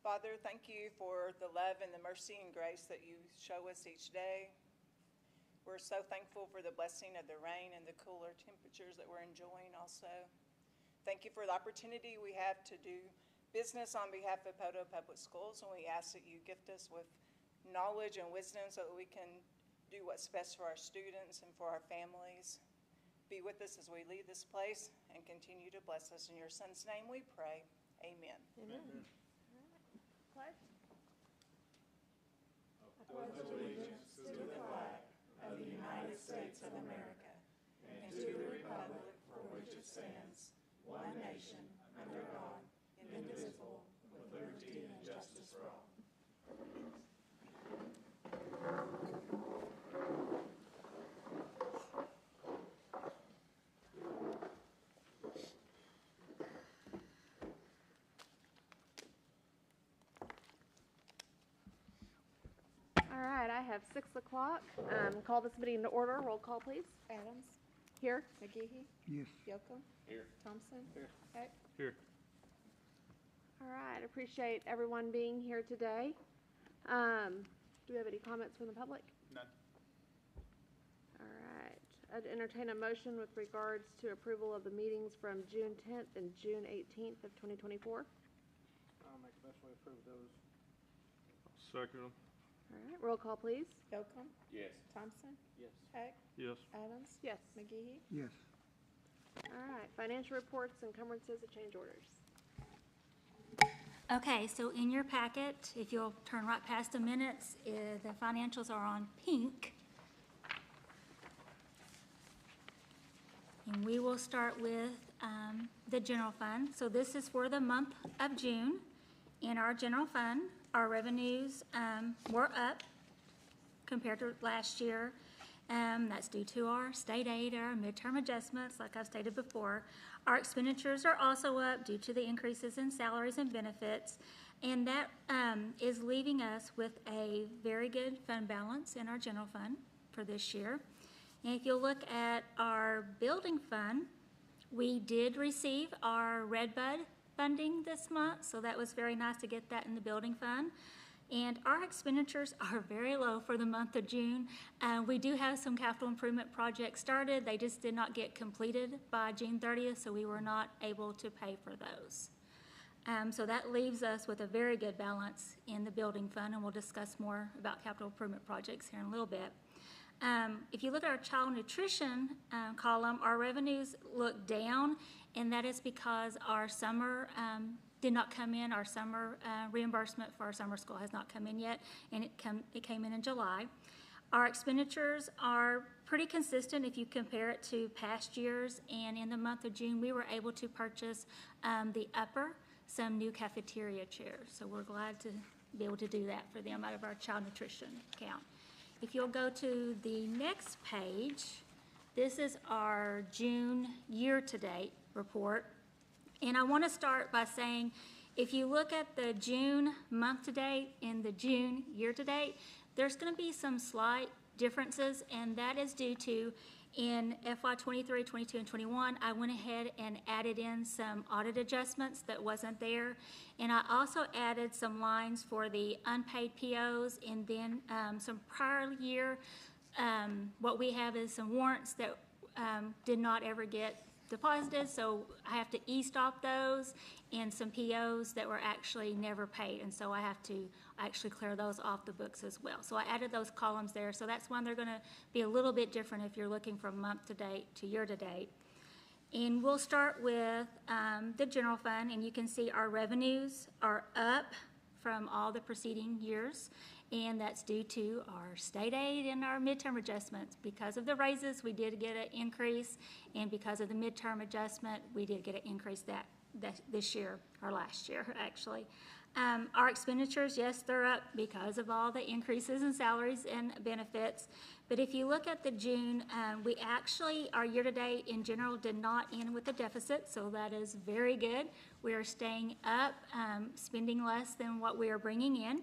Father, thank you for the love and the mercy and grace that you show us each day. We're so thankful for the blessing of the rain and the cooler temperatures that we're enjoying also. Thank you for the opportunity we have to do business on behalf of Poto Public Schools, and we ask that you gift us with knowledge and wisdom so that we can do what's best for our students and for our families. Be with us as we leave this place and continue to bless us. In your Son's name we pray. Amen. Amen. Amen. Pledge. I pledge allegiance to the flag of the United States of America and to the republic for which it stands, one nation, under God, indivisible, with liberty and justice for all. All right, I have 6 o'clock. Call this meeting to order. Roll call, please. Adams. Here. McGehee. Yes. Yocum. Here. Thompson. Here. Heck. Here. All right, appreciate everyone being here today. Do we have any comments from the public? None. All right, I'd entertain a motion with regards to approval of the meetings from June 10th and June 18th of 2024. I'll make a motion to approve those. Second. All right, roll call, please. Yocum. Yes. Thompson. Yes. Heck. Yes. Adams. Yes. McGehee. Yes. All right, financial reports, encumbrances, and change orders. Okay, so in your packet, if you'll turn right past the minutes, the financials are on pink. And we will start with the general fund. So this is for the month of June. In our general fund, our revenues were up compared to last year. That's due to our state aid, our midterm adjustments, like I've stated before. Our expenditures are also up due to the increases in salaries and benefits, and that is leaving us with a very good fund balance in our general fund for this year. And if you look at our building fund, we did receive our Redbud funding this month, so that was very nice to get that in the building fund. And our expenditures are very low for the month of June. We do have some capital improvement projects started. They just did not get completed by June 30th, so we were not able to pay for those. So that leaves us with a very good balance in the building fund, and we'll discuss more about capital improvement projects here in a little bit. If you look at our child nutrition column, our revenues look down, and that is because our summer did not come in. Our summer reimbursement for our summer school has not come in yet, and it came in July. Our expenditures are pretty consistent if you compare it to past years, and in the month of June, we were able to purchase some new cafeteria chairs, so we're glad to be able to do that for them out of our child nutrition account. If you'll go to the next page, this is our June year-to-date report. And I want to start by saying, if you look at the June month-to-date and the June year-to-date, there's going to be some slight differences, and that is due to, in FY 23, 22, and 21, I went ahead and added in some audit adjustments that wasn't there. And I also added some lines for the unpaid POs, and then some prior year, what we have is some warrants that did not ever get deposited, so I have to e-stop those, and some POs that were actually never paid, and so I have to actually clear those off the books as well. So I added those columns there, so that's why they're going to be a little bit different if you're looking from month to date to year to date. And we'll start with the general fund, and you can see our revenues are up from all the preceding years, and that's due to our state aid and our midterm adjustments. Because of the raises, we did get an increase, and because of the midterm adjustment, we did get an increase that this year, or last year, actually. Our expenditures, yes, they're up because of all the increases in salaries and benefits. But if you look at the June, we actually, our year-to-date in general did not end with a deficit, so that is very good. We are staying up, spending less than what we are bringing in.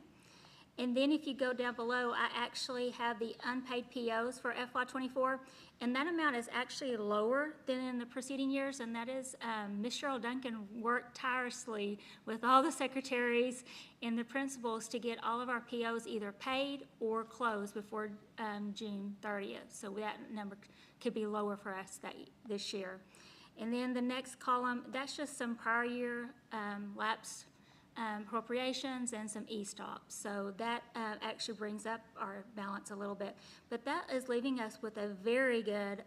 And then if you go down below, I actually have the unpaid POs for FY '24, and that amount is actually lower than in the preceding years, and that is, Ms. Cheryl Duncan worked tirelessly with all the secretaries and the principals to get all of our POs either paid or closed before June 30th. So that number could be lower for us this year. And then the next column, that's just some prior year lapsed appropriations and some e-stops. So that actually brings up our balance a little bit. But that is leaving us with a very good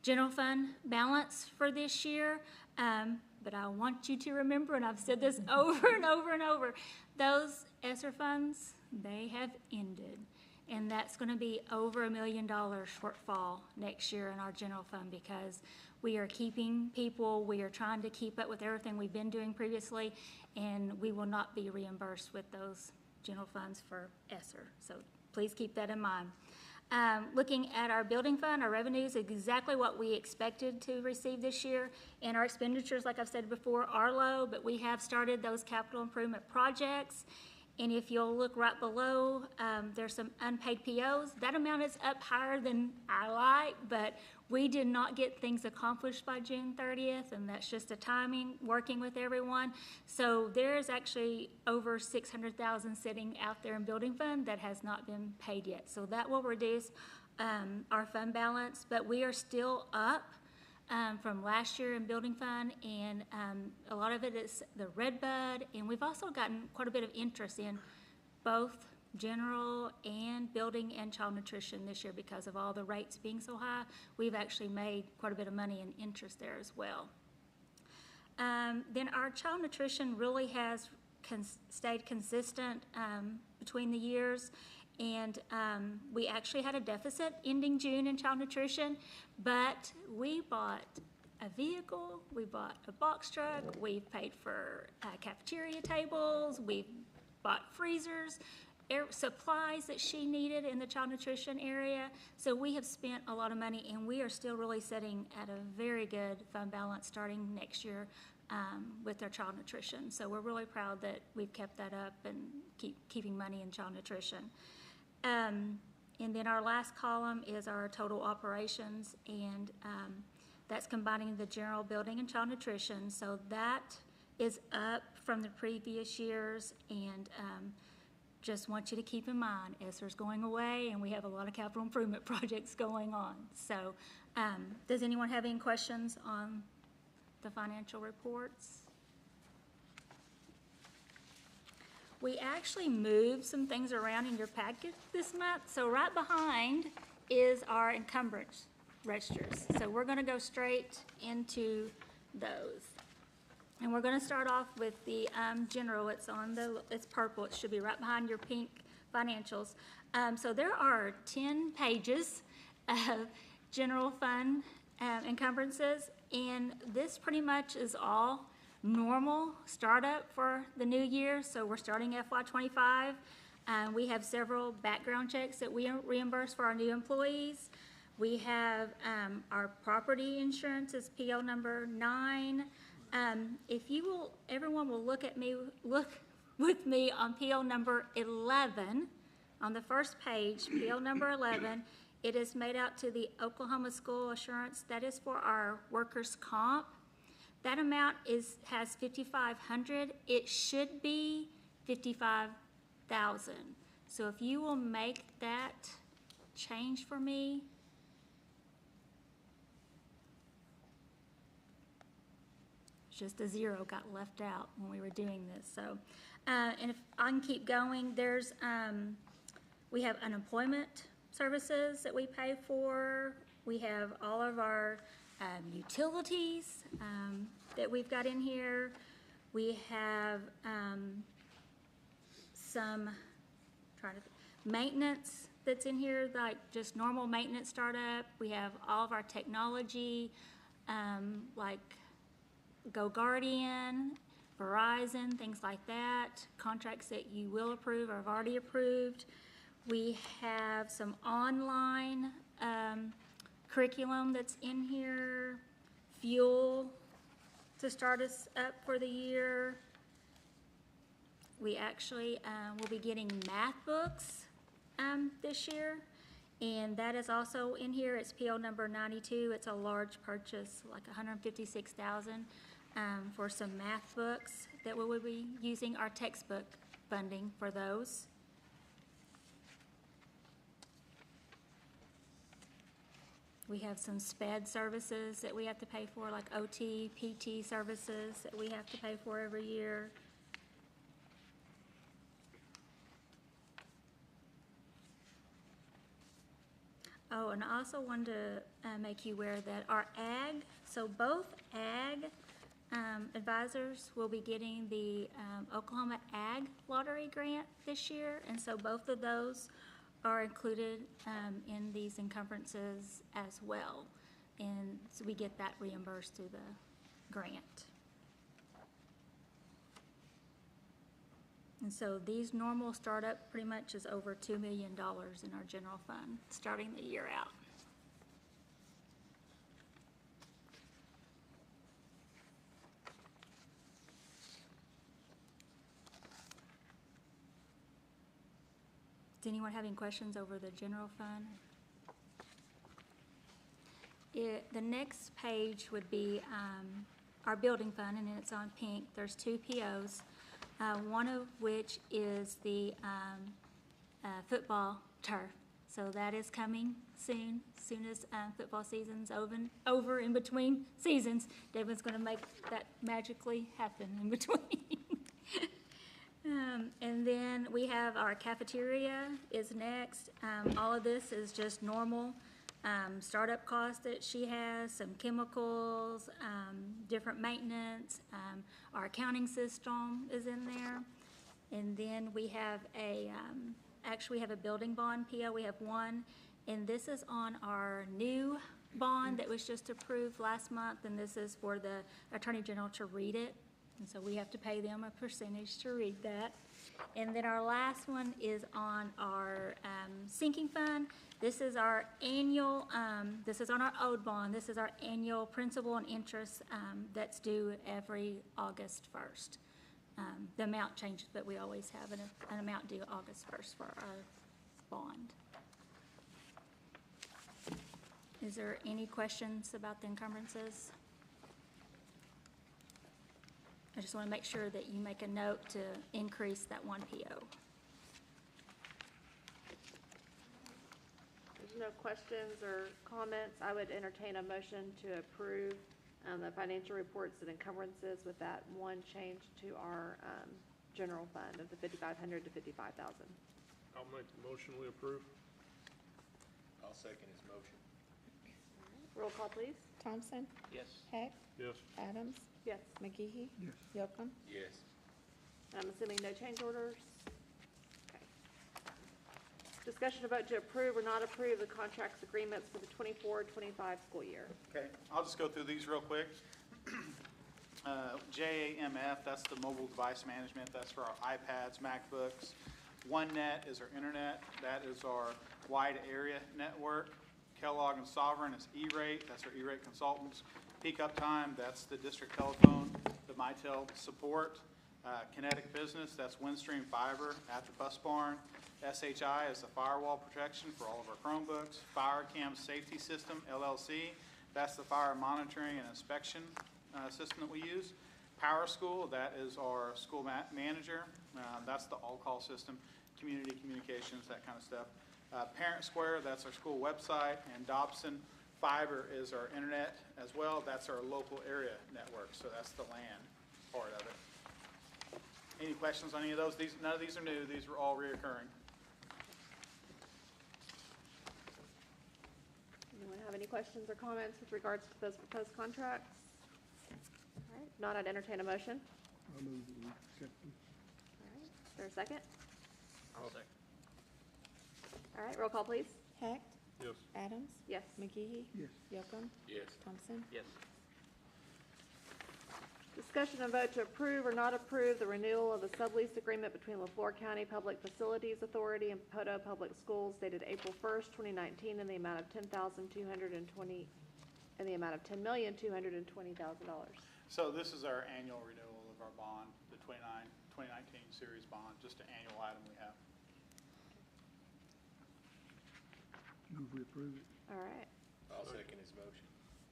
general fund balance for this year. But I want you to remember, and I've said this over and over and over, those ESSER funds, they have ended. And that's going to be over $1 million shortfall next year in our general fund because we are keeping people, we are trying to keep up with everything we've been doing previously, and we will not be reimbursed with those general funds for ESSER. So please keep that in mind. Looking at our building fund, our revenues, exactly what we expected to receive this year, and our expenditures, like I've said before, are low, but we have started those capital improvement projects. And if you'll look right below, there's some unpaid POs. That amount is up higher than I like, but we did not get things accomplished by June 30th, and that's just a timing, working with everyone. So there's actually over $600,000 sitting out there in building fund that has not been paid yet. So that will reduce our fund balance, but we are still up from last year in building fund, and a lot of it is the Redbud, and we've also gotten quite a bit of interest in both general and building and child nutrition this year because of all the rates being so high. We've actually made quite a bit of money in interest there as well. Then our child nutrition really has stayed consistent between the years. And we actually had a deficit ending June in child nutrition, but we bought a vehicle, we bought a box truck, we've paid for cafeteria tables, we've bought freezers, supplies that she needed in the child nutrition area. So we have spent a lot of money, and we are still really sitting at a very good fund balance starting next year with our child nutrition. So we're really proud that we've kept that up and keeping money in child nutrition. And then our last column is our total operations, and that's combining the general building and child nutrition. So that is up from the previous years, and just want you to keep in mind, ESSER's going away, and we have a lot of capital improvement projects going on. So does anyone have any questions on the financial reports? We actually moved some things around in your packet this month. So right behind is our encumbrance registers. So we're going to go straight into those. And we're going to start off with the general. It's purple. It should be right behind your pink financials. So there are 10 pages of general fund encumbrances, and this pretty much is all normal startup for the new year. So we're starting FY '25. We have several background checks that we reimburse for our new employees. We have our property insurance is PO number 9. If you will, everyone will look with me on PO number 11. On the first page, PO number 11, it is made out to the Oklahoma School Assurance. That is for our workers' comp. That amount has $5,500. It should be $55,000. So if you will make that change for me. Just a zero got left out when we were doing this. So, and if I can keep going, there's we have unemployment services that we pay for. We have all of our utilities that we've got in here. We have some maintenance that's in here, like just normal maintenance startup. We have all of our technology, like Go Guardian, Verizon, things like that. Contracts that you will approve or have already approved. We have some online curriculum that's in here, fuel to start us up for the year. We actually will be getting math books this year, and that is also in here. It's PO number 92. It's a large purchase, like $156,000 for some math books that we will be using our textbook funding for those. We have some SPED services that we have to pay for, like OT, PT services that we have to pay for every year. Oh, and I also wanted to make you aware that our ag, so both ag advisors will be getting the Oklahoma Ag Lottery Grant this year, and so both of those are included in these encumbrances as well. And so we get that reimbursed through the grant. And so these normal startup pretty much is over $2 million in our general fund, starting the year out. Does anyone have any questions over the general fund? The next page would be our building fund, and it's on pink. There's two POs, one of which is the football turf. So that is coming soon as football season's over in between seasons. Devon's going to make that magically happen in between. And then we have our cafeteria is next. All of this is just normal startup costs that she has, some chemicals, different maintenance. Our accounting system is in there. And then we have actually we have a building bond PO. We have one, and this is on our new bond that was just approved last month, and this is for the Attorney General to read it. And so we have to pay them a percentage to read that. And then our last one is on our sinking fund. This is our annual, this is on our owed bond. This is our annual principal and interest that's due every August 1st. The amount changes, but we always have an amount due August 1st for our bond. Is there any questions about the encumbrances? I just want to make sure that you make a note to increase that one PO. There's no questions or comments. I would entertain a motion to approve the financial reports and encumbrances with that one change to our general fund of the $5,500 to $55,000. I'll make the motion, we approve. I'll second his motion. Roll call, please. Thompson? Yes. Heck? Yes. Adams? Yes. McGehee? Yes. Yocum? Yes. I'm assuming no change orders. Okay. Discussion about to approve or not approve the contracts agreements for the 24-25 school year. Okay, I'll just go through these real quick. JAMF, that's the mobile device management. That's for our iPads, MacBooks. OneNet is our internet. That is our wide area network. Kellogg and Sovereign is E-Rate. That's our E-Rate consultants. Peak Uptime, that's the district telephone, the Mitel support. Kinetic Business, that's Windstream Fiber at the Bus Barn. SHI is the firewall protection for all of our Chromebooks. FireCam Safety System, LLC, that's the fire monitoring and inspection system that we use. Power School, that is our school manager. That's the all-call system, community communications, that kind of stuff. Parent Square, that's our school website. And Dobson Fiber is our internet as well. That's our local area network, so that's the LAN part of it. Any questions on any of those? None of these are new. These were all reoccurring. Anyone have any questions or comments with regards to those proposed contracts? All right, if not, I'd entertain a motion. I'll move that we accept them. All right, is there a second? I'll second. All right, roll call, please. Heck? Yes. Adams? Yes. McGehee? Yes. Yocum? Yes. Thompson? Yes. Discussion and vote to approve or not approve the renewal of the sublease agreement between LaFleur County Public Facilities Authority and Poto Public Schools dated April 1st, 2019 in the amount of $10,220, in the amount of $10,220,000. So this is our annual renewal of our bond, the 2019 series. series bond, just an annual item we have. Move we approve it. All right. I'll second his motion.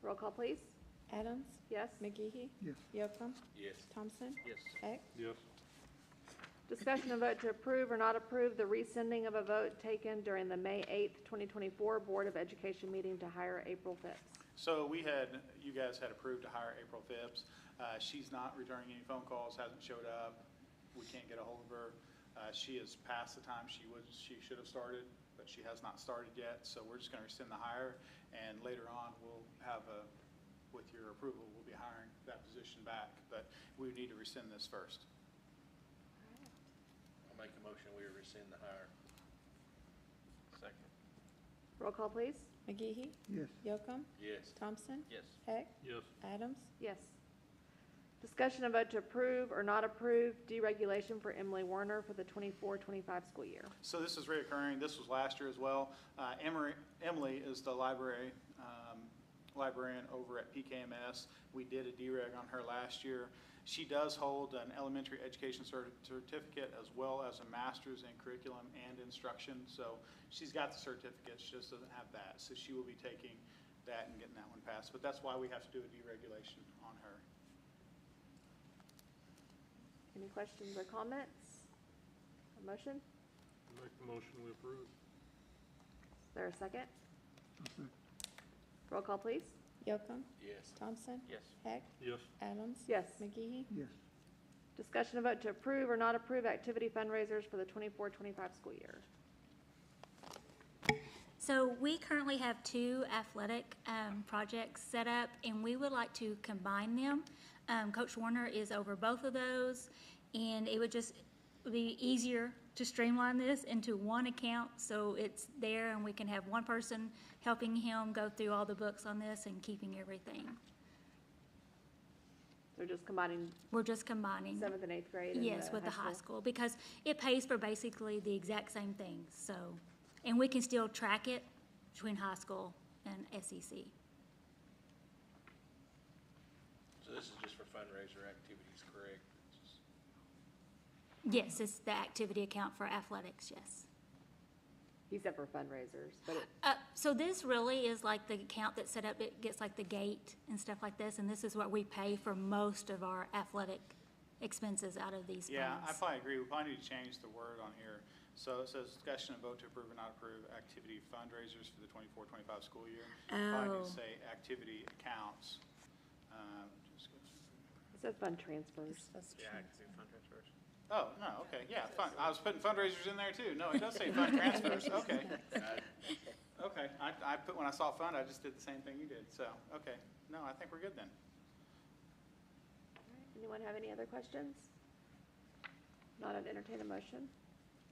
Roll call, please. Adams, Yes? McGehee, Yes. Yocum, Yes. Thompson, Yes. Heck, Yes. Discussion and vote to approve or not approve the rescinding of a vote taken during the May 8th, 2024 Board of Education meeting to hire April Fips. So you guys had approved to hire April Fips. She's not returning any phone calls, hasn't showed up. We can't get a hold of her. She is past the time she should have started, but she has not started yet. So we're just going to rescind the hire, and later on, we'll have with your approval, we'll be hiring that position back. But we would need to rescind this first. I'll make a motion, we rescind the hire. Second. Roll call, please. McGehee, Yes. Yocum, Yes. Thompson, Yes. Heck, Yes. Adams, Yes. Discussion and vote to approve or not approve deregulation for Emily Warner for the 24-25 school year. So this is reoccurring. This was last year as well. Emily is the librarian over at PKMS. We did a dereg on her last year. She does hold an elementary education certificate as well as a master's in curriculum and instruction. So she's got the certificate, she just doesn't have that. So she will be taking that and getting that one passed. But that's why we have to do a deregulation on her. Any questions or comments? A motion? Make the motion, we approve. Is there a second? I'll second. Roll call, please. Yocum, Yes. Thompson, Yes. Heck, Yes. Adams, Yes. McGehee, Yes. Discussion and vote to approve or not approve activity fundraisers for the 24-25 school year. So we currently have two athletic projects set up, and we would like to combine them. Coach Warner is over both of those, and it would just be easier to streamline this into one account, so it's there, and we can have one person helping him go through all the books on this and keeping everything. So just combining We're just combining. 7th and 8th grade and Yes, with the high school, because it pays for basically the exact same things, so, and we can still track it between high school and SEC. So this is just for fundraiser activities, correct? Yes, it's the activity account for athletics, yes. He said for fundraisers, but it, So this really is like the account that's set up, it gets like the gate and stuff like this, and this is what we pay for most of our athletic expenses out of these funds. Yeah, I probably agree. We probably need to change the word on here. So it says discussion and vote to approve or not approve activity fundraisers for the 24-25 school year. Probably need Oh. to say activity accounts. Just go it says fund transfers. Yeah, I can do fund transfers. Oh, no, okay, yeah, fun. I was putting fundraisers in there too. No, it does say fund transfers, okay. Okay, I put, when I saw fund, I just did the same thing you did, so, okay. No, I think we're good then. Anyone have any other questions? Not, I'd entertain a motion.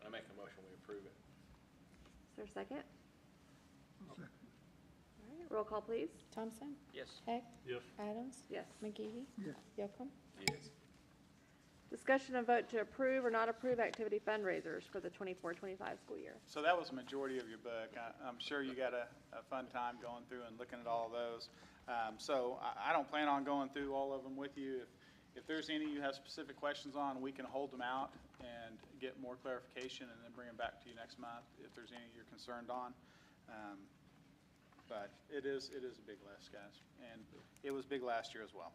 I make a motion, we approve it. Is there a second? I'll second. All right, roll call, please. Thompson, Yes. Heck, Yes. Adams, Yes. McGehee, Yes. Yocum, Yes. Discussion and vote to approve or not approve activity fundraisers for the 24-25 school year. So that was a majority of your book. I'm sure you got a fun time going through and looking at all of those. So I don't plan on going through all of them with you. If there's any you have specific questions on, we can hold them out and get more clarification and then bring them back to you next month if there's any you're concerned on. But it is a big list, guys, and it was big last year as well.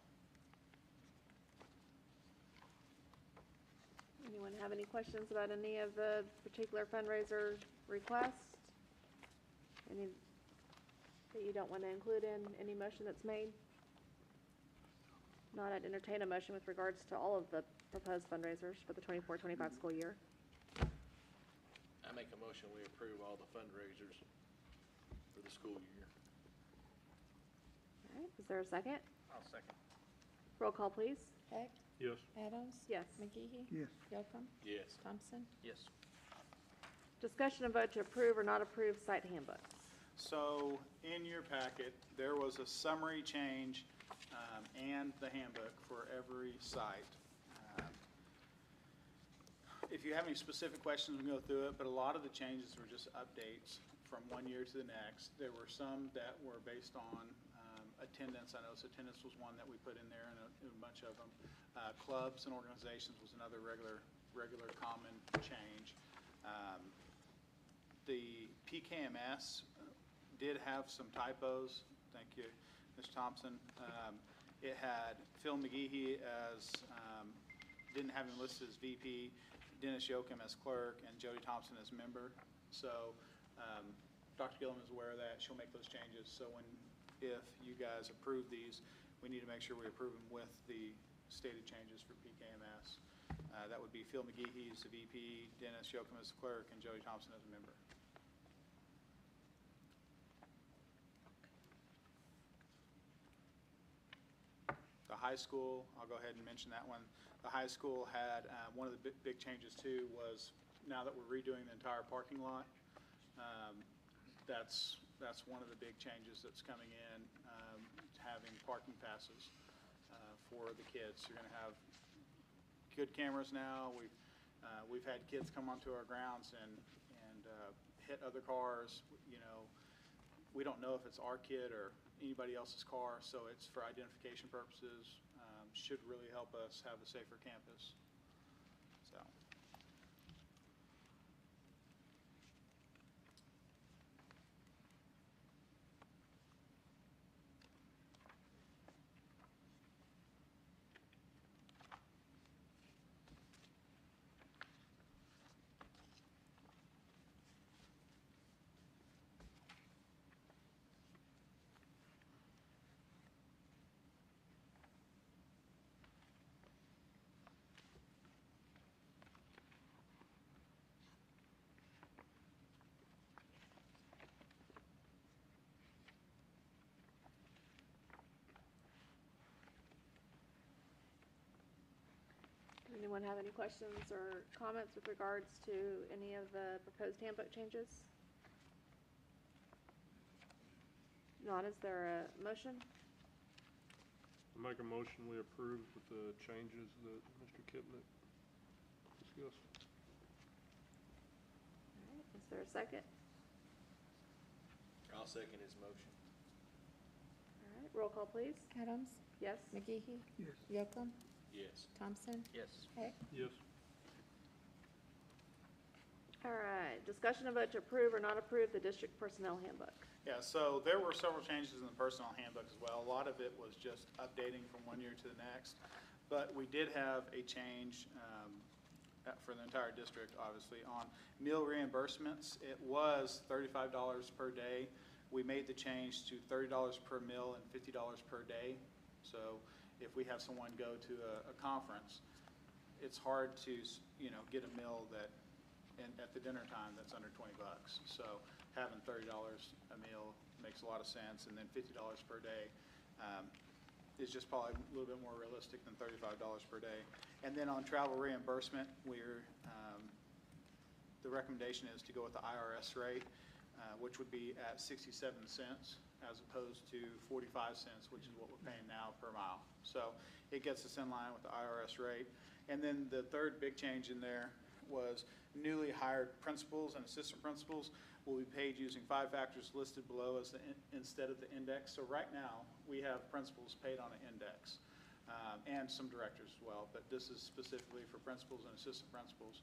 Anyone have any questions about any of the particular fundraiser requests? Any that you don't want to include in any motion that's made? Not, I'd entertain a motion with regards to all of the proposed fundraisers for the 24-25 school year. I make a motion, we approve all the fundraisers for the school year. All right, is there a second? I'll second. Roll call, please. Heck, Yes. Adams, Yes. McGehee, Yes. Yocum, Yes. Thompson, Yes. Discussion and vote to approve or not approve site handbooks. So in your packet, there was a summary change and the handbook for every site. If you have any specific questions, we can go through it, but a lot of the changes were just updates from one year to the next. There were some that were based on attendance. I know attendance was one that we put in there, and a bunch of them. Clubs and organizations was another regular regular common change. The PKMS did have some typos. Thank you, Ms. Thompson. It had Phil McGehee as, didn't have him listed as VP, Dennis Yoakum as clerk, and Jody Thompson as member. So Dr. Gillum is aware of that. She'll make those changes. So if you guys approve these, we need to make sure we approve them with the stated changes for PKMS. That would be Phil McGehee as the VP, Dennis Yoakum as the clerk, and Jody Thompson as a member. The high school, I'll go ahead and mention that one. The high school had, one of the big changes too was now that we're redoing the entire parking lot, that's one of the big changes that's coming in, having parking passes for the kids. You're going to have good cameras now. We've had kids come onto our grounds and hit other cars. You know, we don't know if it's our kid or anybody else's car, so it's for identification purposes. Should really help us have a safer campus. So. Anyone have any questions or comments with regards to any of the proposed handbook changes? Not, is there a motion? I make a motion we approve with the changes that Mr. Kipnick discussed. All right, is there a second? I'll second his motion. All right, roll call, please. Adams, Yes? McGehee, Yes. Yocum, Yes. Thompson, Yes. Heck. Yes. All right, discussion and vote to approve or not approve the district personnel handbook. Yeah, so there were several changes in the personnel handbook as well. A lot of it was just updating from one year to the next. But we did have a change for the entire district, obviously, on meal reimbursements. It was $35 per day. We made the change to $30 per meal and $50 per day. So if we have someone go to a conference, it's hard to, you know, get a meal that, at the dinner time that's under 20 bucks. So having $30 a meal makes a lot of sense, and then $50 per day is just probably a little bit more realistic than $35 per day. And then on travel reimbursement, the recommendation is to go with the IRS rate, which would be at 67 cents as opposed to 45 cents, which is what we're paying now per mile. So it gets us in line with the IRS rate. And then the third big change in there was newly hired principals and assistant principals will be paid using 5 factors listed below as instead of the index. So right now, we have principals paid on an index, and some directors as well, but this is specifically for principals and assistant principals.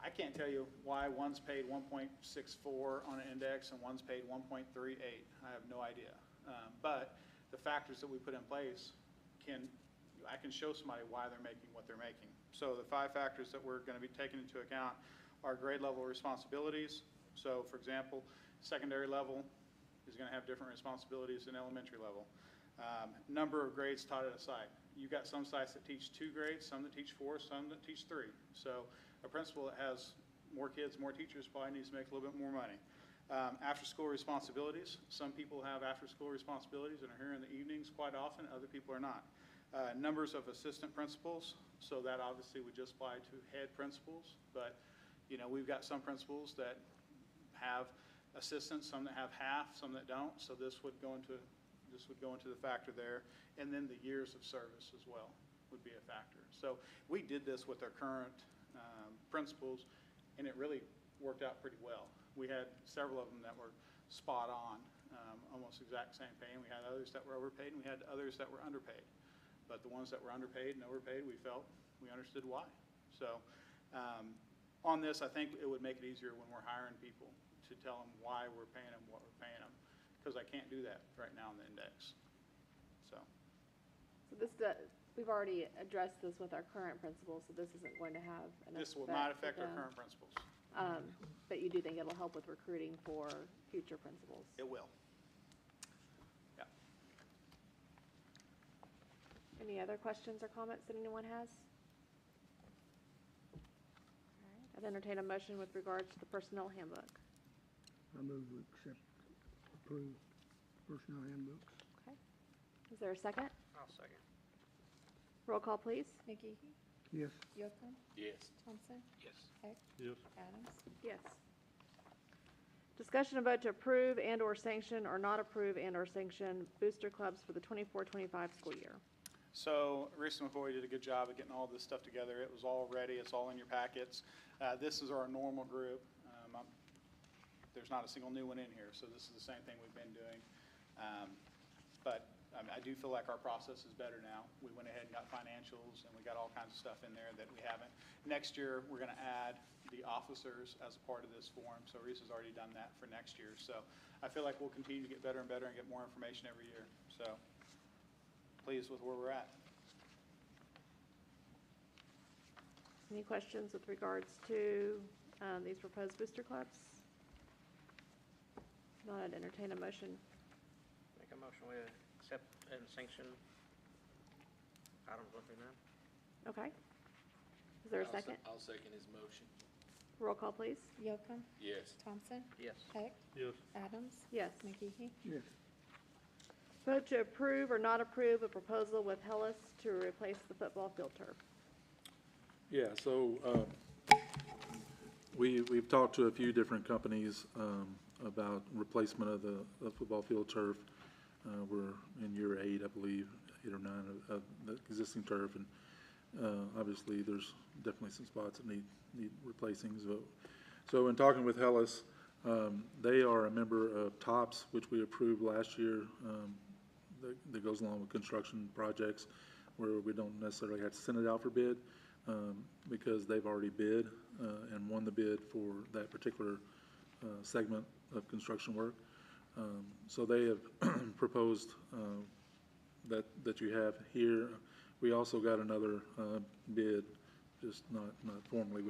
I can't tell you why one's paid 1.64 on an index and one's paid 1.38. I have no idea. But the factors that we put in place I can show somebody why they're making what they're making. So the 5 factors that we're going to be taking into account are grade level responsibilities. So for example, secondary level is going to have different responsibilities than elementary level. Number of grades taught at a site. You've got some sites that teach 2 grades, some that teach 4, some that teach 3. So a principal that has more kids, more teachers probably needs to make a little bit more money. After-school responsibilities. Some people have after-school responsibilities and are here in the evenings quite often. Other people are not. Numbers of assistant principals. So that obviously would just apply to head principals. But, you know, we've got some principals that have assistants, some that have half, some that don't. So this would go into the factor there. And then the years of service as well would be a factor. So we did this with our current principals, and it really worked out pretty well. We had several of them that were spot on, almost exact same pay, and we had others that were overpaid, and we had others that were underpaid. But the ones that were underpaid and overpaid, we felt we understood why. So On this, I think it would make it easier when we're hiring people to tell them why we're paying them what we're paying them, because I can't do that right now in the index. So, So this, we've already addressed this with our current principals, so this isn't going to have an effect. this will not with affect our them. current principals. But you do think it'll help with recruiting for future principals? It will. Yeah. Any other questions or comments that anyone has? All right, I'd entertain a motion with regards to the personnel handbook. I move we accept, approve personnel handbooks. Okay. Is there a second? I'll second. Roll call, please. McGee, Yes. Yocum, Yes. Thompson, Yes. Heck, Yes. Adams. Yes. Discussion and vote to approve and/or sanction or not approve and/or sanction booster clubs for the 24-25 school year. So Reese McCoy did a good job of getting all this stuff together. It was all ready. It's all in your packets. This is our normal group. There's not a single new one in here, so this is the same thing we've been doing. But I do feel like our process is better now. We went ahead and got financials, and we got all kinds of stuff in there that we haven't. Next year, we're going to add the officers as a part of this form, so Reese has already done that for next year. So I feel like we'll continue to get better and better and get more information every year. So pleased with where we're at. Any questions with regards to these proposed booster clubs? Not, I'd entertain a motion. Make a motion, we accept and sanction items 1 through 9. Okay. Is there a second? I'll second his motion. Roll call, please. Yocum, Yes. Thompson, Yes. Heck, Yes. Adams, Yes. McGee, Yes. Vote to approve or not approve a proposal with Hellas to replace the football field turf. Yeah, so we've talked to a few different companies about replacement of the football field turf. We're in year 8, I believe, 8 or 9 of the existing turf, and obviously there's definitely some spots that need replacing. So in talking with Hellas, they are a member of TOPS, which we approved last year. That goes along with construction projects where we don't necessarily have to send it out for bid because they've already bid and won the bid for that particular segment of construction work. So they have proposed that you have here. We also got another bid, just not formally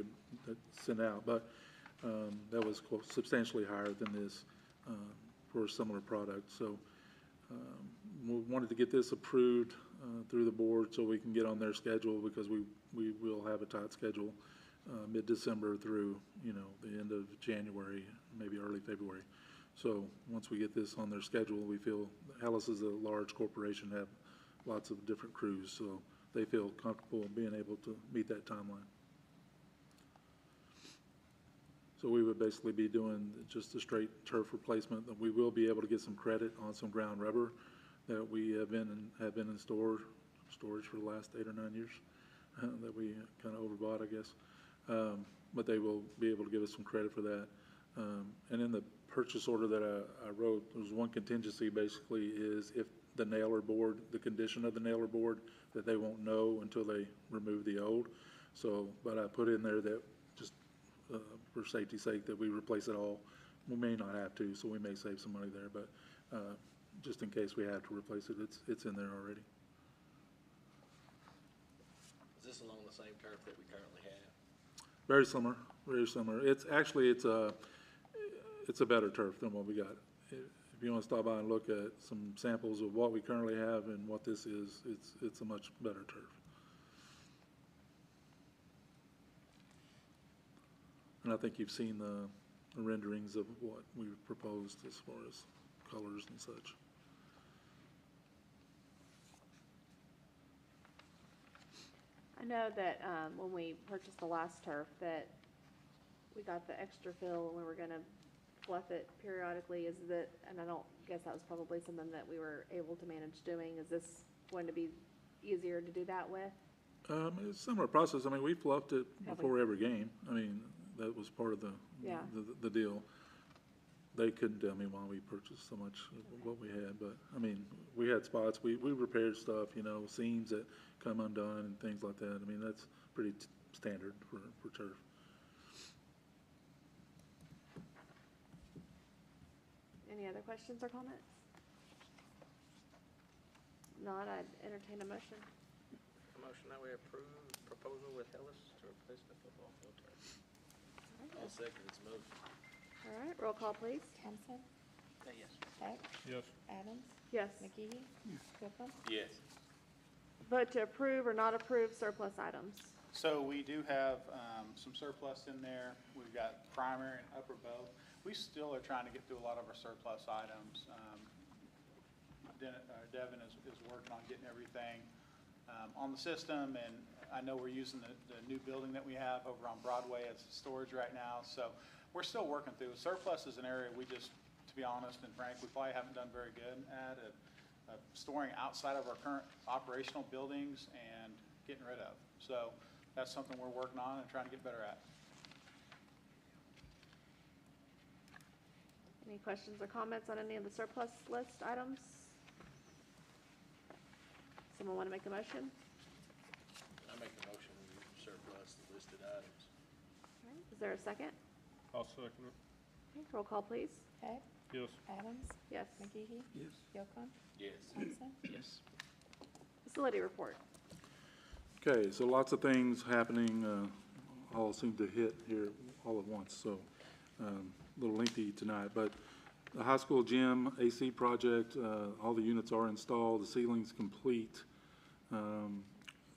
sent out, but that was substantially higher than this for a similar product. So we wanted to get this approved through the board so we can get on their schedule, because we will have a tight schedule mid-December through, the end of January, maybe early February. So once we get this on their schedule, we feel Hellas is a large corporation, have lots of different crews, so they feel comfortable being able to meet that timeline. So we would basically be doing just a straight turf replacement. We will be able to get some credit on some ground rubber that we have been in storage for the last 8 or 9 years that we kind of overbought, I guess. But they will be able to give us some credit for that. And in the purchase order that I wrote, there was one contingency basically is if the nailer board, the condition of the nailer board, that they won't know until they remove the old. So, but I put in there that just for safety's sake that we replace it all. We may not have to, so we may save some money there, but just in case we have to replace it, it's in there already. Is this along the same turf that we currently have? Very similar, very similar. It's actually, it's a better turf than what we got. If you want to stop by and look at some samples of what we currently have and what this is, it's a much better turf. And I think you've seen the renderings of what we've proposed as far as colors and such. I know that when we purchased the last turf that we got the extra fill and we were gonna fluff it periodically. Is that, and I don't guess that was probably something that we were able to manage doing. Is this going to be easier to do that with? It's a similar process. I mean, we fluffed it Have before every game. I mean, that was part of the deal. They couldn't tell me why we purchased so much of what we had, but I mean, we had spots. We repaired stuff, seams that come undone and things like that. I mean, that's pretty standard for turf. Any other questions or comments? Not, I'd entertain a motion. A motion that we approve proposal with Hillis to replace the football field turf. I'll second this motion. All right, roll call, please. Thompson, Yes. Heck, Yes. Adams, Yes. McGee, Gilpin. Yes. Vote to approve or not approve surplus items. So we do have some surplus in there. We've got primary and upper bow. We still are trying to get through a lot of our surplus items. Devin is working on getting everything on the system, and I know we're using the new building that we have over on Broadway as storage right now. So we're still working through. Surplus is an area we just, to be honest and frank, we probably haven't done very good at storing outside of our current operational buildings and getting rid of. So that's something we're working on and trying to get better at. Any questions or comments on any of the surplus list items? Someone want to make a motion? I make a motion we surplus the listed items. All right, is there a second? I'll second it. Okay, roll call, please. Heck, Yes. Adams, Yes. McGee, Yes. Gilpin, Yes. Thompson. Yes. Facility report. Okay, so lots of things happening, all seem to hit here all at once, so a little lengthy tonight. But the high school gym AC project, all the units are installed, the ceiling's complete.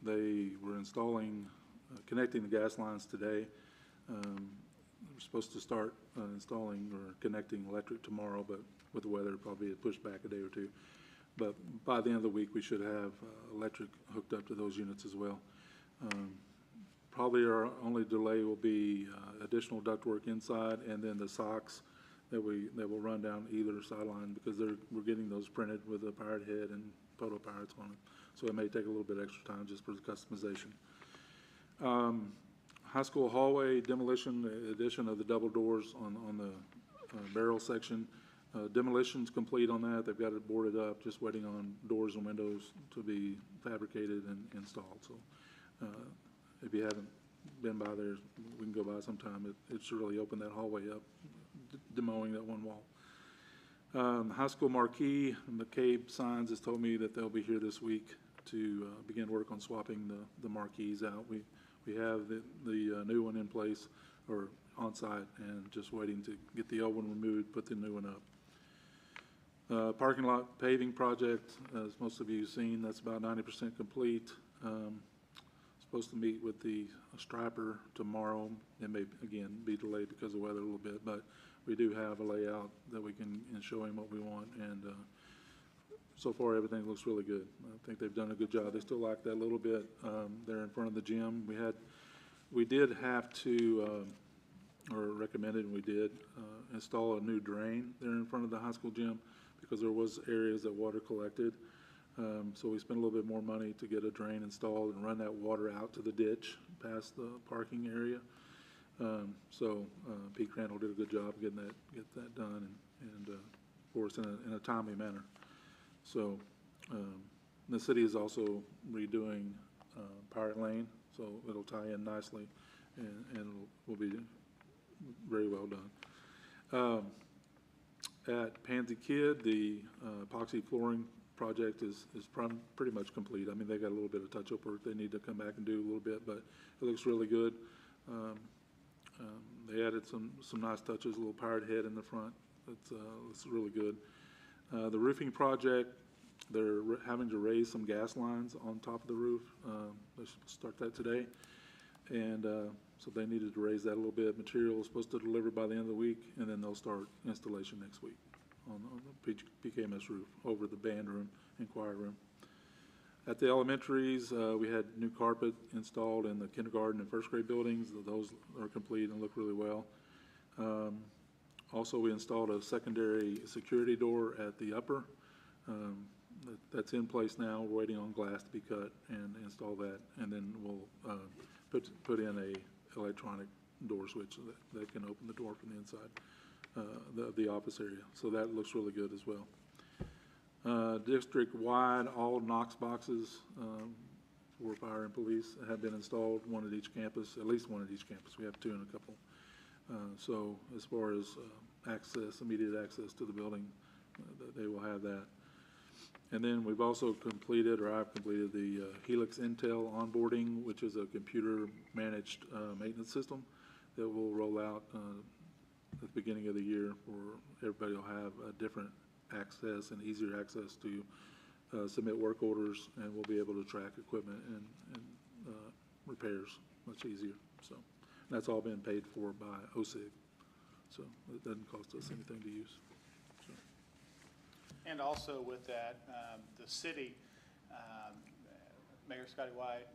They were installing, connecting the gas lines today. We're supposed to start installing or connecting electric tomorrow, but with the weather, probably it pushed back a day or two. But by the end of the week, we should have electric hooked up to those units as well. Probably our only delay will be additional ductwork inside, and then the socks that will run down either sideline, because we're getting those printed with a pirate head and photo pirates on it. So it may take a little bit extra time just for the customization. High school hallway demolition, addition of the double doors on the barrel section. Demolition's complete on that. They've got it boarded up, just waiting on doors and windows to be fabricated and installed. So if you haven't been by there, we can go by sometime. It should really open that hallway up, demoing that one wall. High school marquee, McCabe Signs has told me that they'll be here this week to begin work on swapping the marquees out. We have the new one in place or on site, and just waiting to get the old one removed, put the new one up. Parking lot paving project, as most of you have seen, that's about 90% complete. Supposed to meet with the striper tomorrow. It may, again, be delayed because of weather a little bit, but we do have a layout that we can show him what we want, and so far everything looks really good. I think they've done a good job. They still lack that little bit there in front of the gym. We did have to, or recommended, and we did, install a new drain there in front of the high school gym, because there was areas that water collected. So we spent a little bit more money to get a drain installed and run that water out to the ditch past the parking area. So Pete Crandall did a good job getting that done, and of course in a timely manner. So the city is also redoing Pirate Lane, so it'll tie in nicely, and will be very well done. At Pansy Kid, the epoxy flooring project is pretty much complete. I mean, they got a little bit of touch-up work they need to come back and do a little bit, but it looks really good. They added some nice touches, a little pirate head in the front. It's really good. The roofing project, they're having to raise some gas lines on top of the roof. They should start that today. And so they needed to raise that a little bit. Material is supposed to deliver by the end of the week, and then they'll start installation next week on the PKMS roof over the band room and choir room. At the elementaries, we had new carpet installed in the kindergarten and first grade buildings. Those are complete and look really well. Also, we installed a secondary security door at the upper. That's in place now. We're waiting on glass to be cut and install that, and then we'll put in a electronic door switch so that can open the door from the inside the office area. So that looks really good as well. District-wide, all Knox boxes for fire and police have been installed, one at each campus, at least one at each campus. We have two in a couple. So as far as access, immediate access to the building, they will have that. And then we've also completed, or I've completed, the Helix Intel onboarding, which is a computer-managed maintenance system that will roll out at the beginning of the year, where everybody will have a different access and easier access to submit work orders, and we'll be able to track equipment and repairs much easier. So that's all been paid for by OSIG, so it doesn't cost us anything to use. So. And also with that, the city, Mayor Scotty White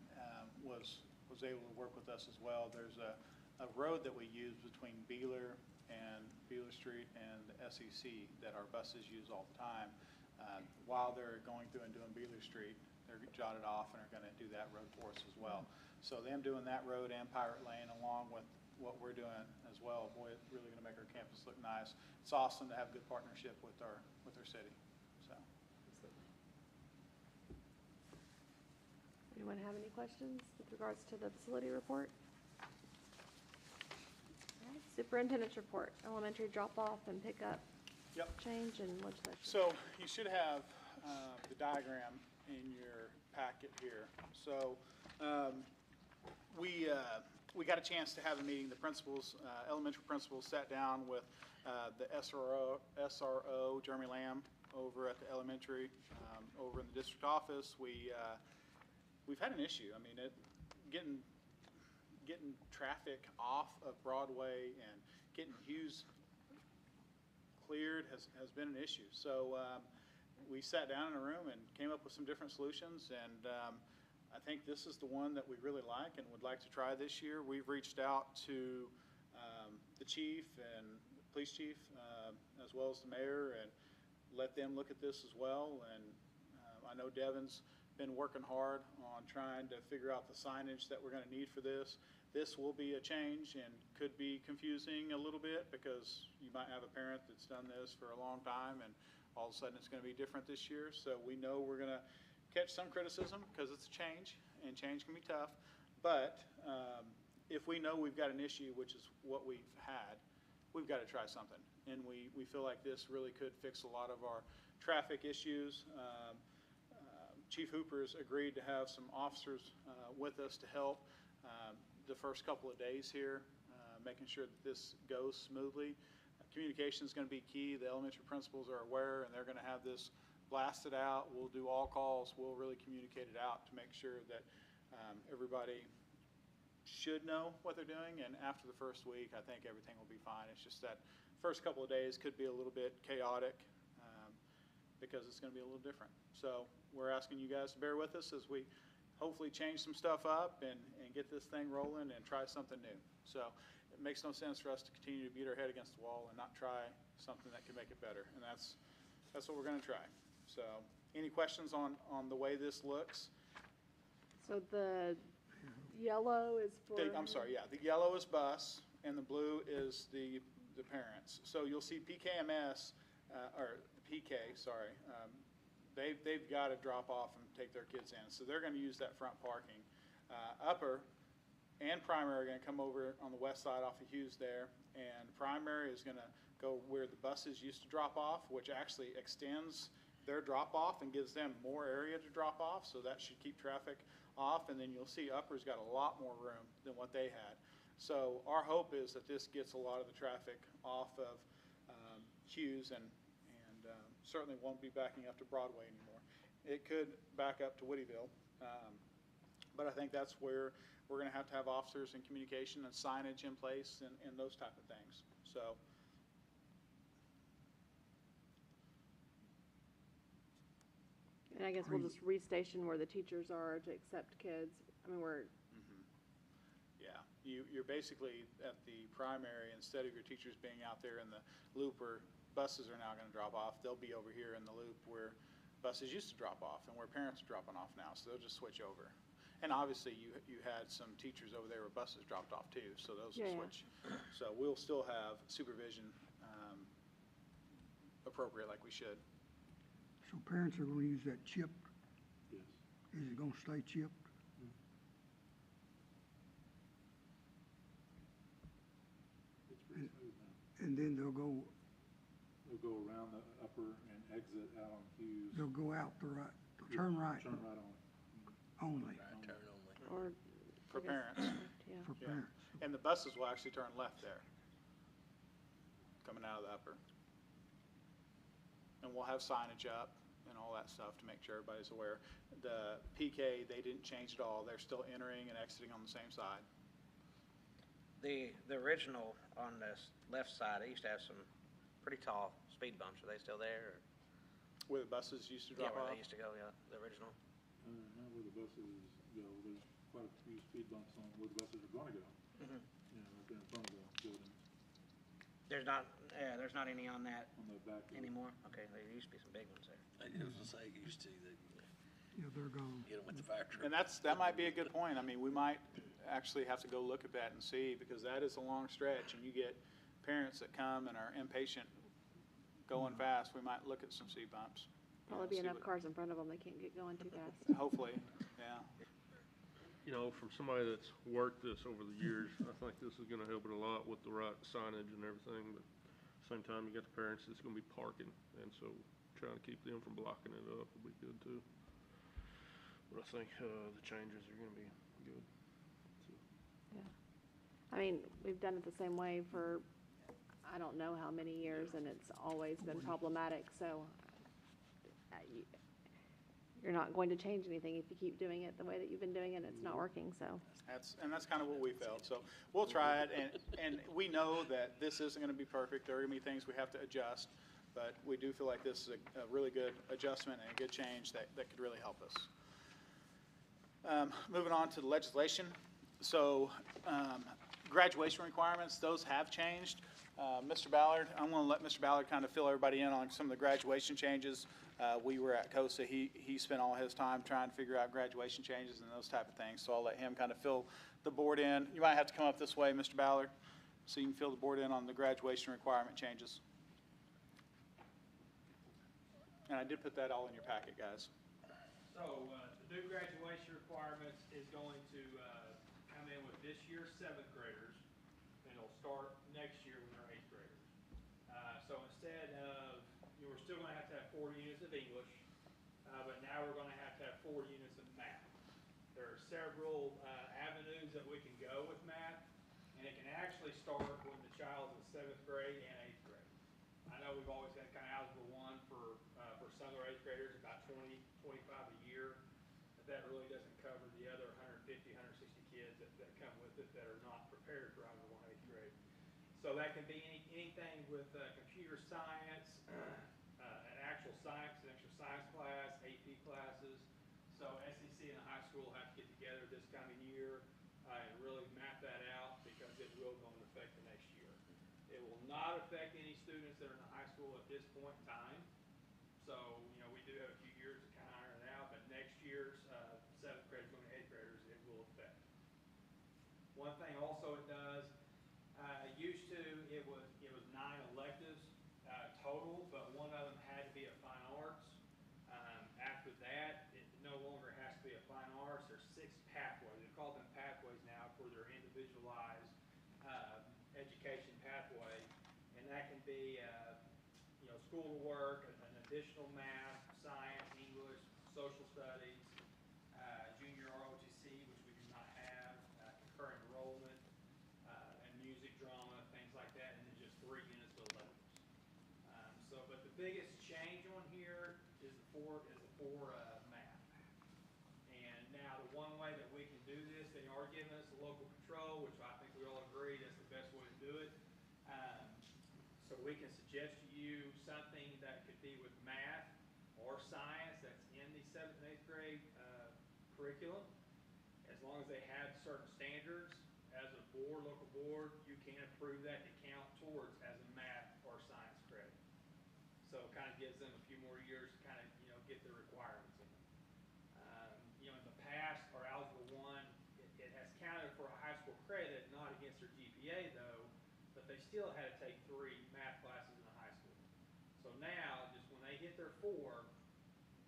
was able to work with us as well. There's a road that we use between Beeler Street and the SEC that our buses use all the time. While they're going through and doing Beeler Street, they're jotted off and are going to do that road for us as well. So them doing that road and Pirate Lane along with what we're doing as well, boy, it's really going to make our campus look nice. It's awesome to have a good partnership with our city. So. Anyone have any questions with regards to the facility report? All right, superintendent's report, elementary drop-off and pickup. Yep. Change in legislation. So you should have the diagram in your packet here. So we got a chance to have a meeting. The principals, elementary principals, sat down with the SRO, Jeremy Lamb, over at the elementary, over in the district office. We've had an issue. I mean, getting traffic off of Broadway and getting Hughes cleared has been an issue. So we sat down in a room and came up with some different solutions, and I think this is the one that we really like and would like to try this year. We've reached out to the chief and police chief, as well as the mayor, and let them look at this as well. And I know Devin's been working hard on trying to figure out the signage that we're going to need for this. This will be a change and could be confusing a little bit because you might have a parent that's done this for a long time and all of a sudden it's going to be different this year. So we know we're going to catch some criticism because it's a change and change can be tough. But if we know we've got an issue, which is what we've had, we've got to try something. And we feel like this really could fix a lot of our traffic issues. Chief Hooper's agreed to have some officers with us to help the first couple of days here, making sure that this goes smoothly. Communication is going to be key. The elementary principals are aware, and they're going to have this blasted out. We'll do all calls. We'll really communicate it out to make sure that everybody should know what they're doing. And after the first week, I think everything will be fine. It's just that first couple of days could be a little bit chaotic because it's going to be a little different. So we're asking you guys to bear with us as we hopefully change some stuff up and get this thing rolling and try something new. So it makes no sense for us to continue to beat our head against the wall and not try something that can make it better. And that's what we're going to try. So any questions on the way this looks? So the yellow is for? I'm sorry, yeah. The yellow is bus and the blue is the parents. So you'll see PKMS, or PK, sorry. They've got to drop off and take their kids in. So they're going to use that front parking. Upper and primary are going to come over on the west side off of Hughes there. And primary is going to go where the buses used to drop off, which actually extends their drop off and gives them more area to drop off. So that should keep traffic off. And then you'll see Upper's got a lot more room than what they had. So our hope is that this gets a lot of the traffic off of Hughes and certainly won't be backing up to Broadway anymore. It could back up to Whittyville, but I think that's where we're going to have officers and communication and signage in place and those type of things. So. And I guess we'll just restation where the teachers are to accept kids. I mean, we're. Yeah, you're basically at the primary, instead of your teachers being out there in the loop where buses are now going to drop off, they'll be over here in the loop where buses used to drop off and where parents are dropping off now, so they'll just switch over. And obviously you had some teachers over there where buses dropped off too, so those will switch. So we'll still have supervision appropriate like we should. So parents are going to use that chipped? Yes. Is it going to stay chipped? pretty smooth now. And then they'll go around the upper and exit out on Hughes. They'll go out the right, turn right Turn right on. only Right turn only. Or, For parents. yeah. for Yeah. parents. And the buses will actually turn left there, coming out of the upper. And we'll have signage up and all that stuff to make sure everybody's aware. The PK, they didn't change at all. They're still entering and exiting on the same side. The original on the left side, they used to have some pretty tall speed bumps. Are they still there? Or? Where the buses used to Yeah, drop where off. they used to go, yeah, the original. Not where the buses go, there's quite a few speed bumps on where the buses are gonna go. Mhm. Right there in front of the building, There's not any on that on the back. anymore? Okay, there used to be some big ones there. I was gonna say, used to, Yeah, they're gone. get them with the fire truck. And that might be a good point. I mean, we might actually have to go look at that and see, because that is a long stretch, and you get parents that come and are impatient going fast. We might look at some speed bumps. Probably be See enough what- cars in front of them, they can't get going too fast. Hopefully, yeah. You know, from somebody that's worked this over the years, I think this is gonna help it a lot with the right signage and everything, but at the same time, you got the parents that's gonna be parking, and so trying to keep them from blocking it up will be good too. But I think, the changes are gonna be good. I mean, we've done it the same way for, I don't know how many years, and it's always been problematic, so you're not going to change anything if you keep doing it the way that you've been doing it, and it's not working, so. That's kind of what we felt. So we'll try it, and we know that this isn't going to be perfect. There are going to be things we have to adjust, but we do feel like this is a really good adjustment and a good change that could really help us. Moving on to the legislation. So graduation requirements, those have changed. Mr. Ballard, I'm going to let Mr. Ballard kind of fill everybody in on some of the graduation changes. We were at COSA. He spent all his time trying to figure out graduation changes and those type of things. So I'll let him kind of fill the board in. You might have to come up this way, Mr. Ballard, so you can fill the board in on the graduation requirement changes. And I did put that all in your packet, guys. So, the new graduation requirements is going to, come in with this year's seventh graders, and it'll start next year with our eighth graders. So instead of, we're still gonna have to have 4 units of English, but now we're gonna have to have 4 units of math. There are several, avenues that we can go with math, and it can actually start when the child's in seventh grade and eighth grade. I know we've always had kind of algebra 1 for some of our eighth graders, about 20, 25 a year, but that really doesn't cover the other 150, 160 kids that come with it that are not prepared for algebra 1 eighth grade. So that can be anything with computer science, an actual science class, AP classes. So SEC and the high school have to get together this coming year and really map that out, because it will go into effect the next year. It will not affect any students that are in the high school at this point in time. So, we do have a few years to kind of iron it out, but next year's seventh graders going to eighth graders, it will affect. One thing also it does, it was 9 electives total, but one of them had to be a fine arts. After that, it no longer has to be a fine arts. There's 6 pathways. They call them pathways now for their individualized education pathway, and that can be school work, an additional math, science, English, social studies, junior ROTC, which we do not have, concurrent enrollment, and music, drama, things like that, and then just 3 units of electives. But the biggest change on here is the four math. And now the one way that we can do this, they are giving us the local control, which I think we all agree that's the best way to do it. So we can suggest to you something that could be with math or science that's in the 7th and 8th grade curriculum. As long as they have certain standards, as a board, local board, you can approve that to count towards as a math or science credit. So it kind of gives them a few more years to kind of, get the requirements in. In the past, our algebra 1, it has counted for a high school credit, not against their GPA though, but they still had to take 3 math classes in the high school. So now, just when they hit their 4,